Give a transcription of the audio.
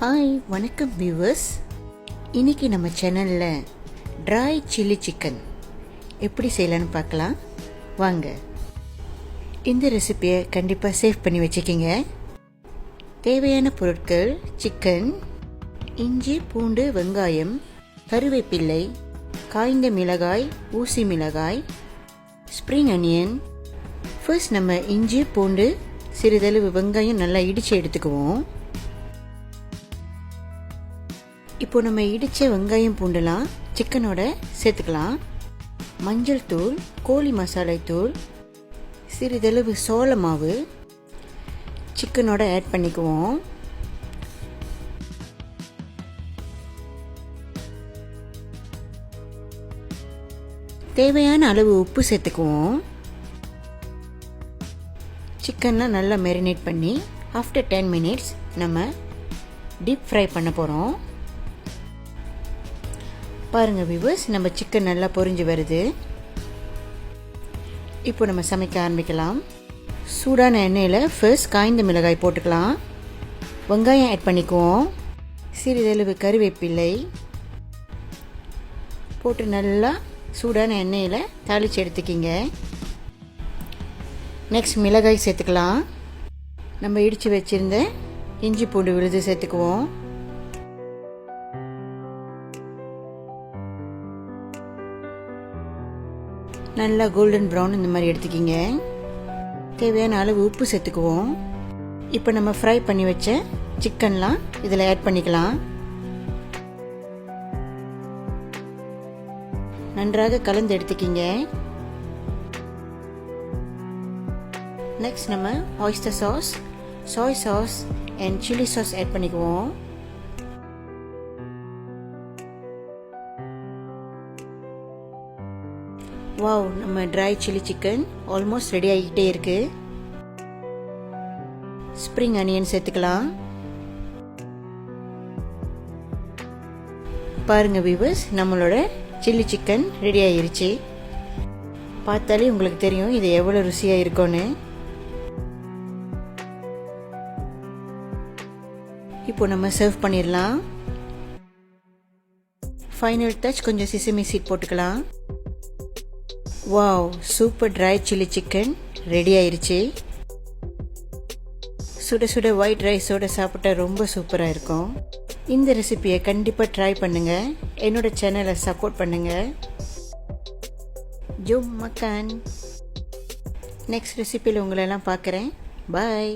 Hi, வணக்கம் viewers. இன்றைக்கி நம்ம சேனலில் ட்ரை சில்லி சிக்கன் எப்படி செய்யலான்னு பார்க்கலாம் வாங்க. இந்த ரெசிப்பியை கண்டிப்பாக சேவ் பண்ணி வச்சுக்கிங்க. தேவையான பொருட்கள்: சிக்கன், இஞ்சி, பூண்டு, வெங்காயம், கருவேப்பிள்ளை, காய்ந்த மிளகாய், ஊசி மிளகாய், ஸ்ப்ரிங் அனியன். ஃபர்ஸ்ட் நம்ம இஞ்சி, பூண்டு, சிறிதளவு வெங்காயம் நல்லா இடித்து எடுத்துக்குவோம். இப்போ நம்ம இடித்த வெங்காயம் பூண்டெல்லாம் சிக்கனோட சேர்த்துக்கலாம். மஞ்சள் தூள், கோழி மசாலை தூள், சிறிதளவு சோள மாவு சிக்கனோட ஆட் பண்ணிக்குவோம். தேவையான அளவு உப்பு சேர்த்துக்குவோம். சிக்கன்லாம் நல்லா மேரினேட் பண்ணி ஆஃப்டர் 10 மினிட்ஸ் நம்ம டீப் ஃப்ரை பண்ண போகிறோம். பாருங்கள் வியூவர்ஸ், நம்ம சிக்கன் நல்லா பொரிஞ்சு வருது. இப்போ நம்ம சமைக்க ஆரம்பிக்கலாம். சூடான எண்ணெயில் ஃபர்ஸ்ட் காய்ந்த மிளகாய் போட்டுக்கலாம். வெங்காயம் ஆட் பண்ணிக்குவோம். சிறிதளவு கருவேப்பிள்ளை போட்டு நல்லா சூடான எண்ணெயில் தாளித்து எடுத்துக்கிங்க. நெக்ஸ்ட் மிளகாய் சேர்த்துக்கலாம். நம்ம இடித்து வச்சுருந்த இஞ்சி பூண்டு விழுது சேர்த்துக்குவோம். நல்லா கோல்டன் ப்ரௌன் இந்த மாதிரி எடுத்துக்கிங்க. தேவையான அளவு உப்பு சேர்த்துக்குவோம். இப்போ நம்ம ஃப்ரை பண்ணி வச்ச சிக்கன்லாம் இதில் ஆட் பண்ணிக்கலாம். நன்றாக கலந்து எடுத்துக்கிங்க. நெக்ஸ்ட் நம்ம oyster sauce, soy sauce and chilli sauce add பண்ணிக்குவோம். வாவ், நம்ம dry chilli chicken almost ready ஆகிக்கிட்டே இருக்கு. ஸ்ப்ரிங் அனியன் சேர்த்துக்கலாம். பாருங்க வியூவர்ஸ், நம்மளோட சில்லி சிக்கன் ரெடி ஆகிருச்சு. பார்த்தாலே உங்களுக்கு தெரியும் இது எவ்வளோ ருசியாக இருக்கும்னு. இப்போ நம்ம சர்வ் பண்ணிடலாம். ஃபைனல் டச் கொஞ்சம் சிசமி சீட் போட்டுக்கலாம். Wow, super try chilli chicken ready ஆயிருச்சு. சுட சுட ஒயிட் ரைஸோடு சாப்பிட்டா ரொம்ப சூப்பராக இருக்கும். இந்த ரெசிபியை கண்டிப்பாக ட்ரை பண்ணுங்கள். என்னோட சேனலை சப்போர்ட் பண்ணுங்கள். ஜும் மக்கான். நெக்ஸ்ட் ரெசிபியில் உங்களெல்லாம் பார்க்குறேன். பாய்.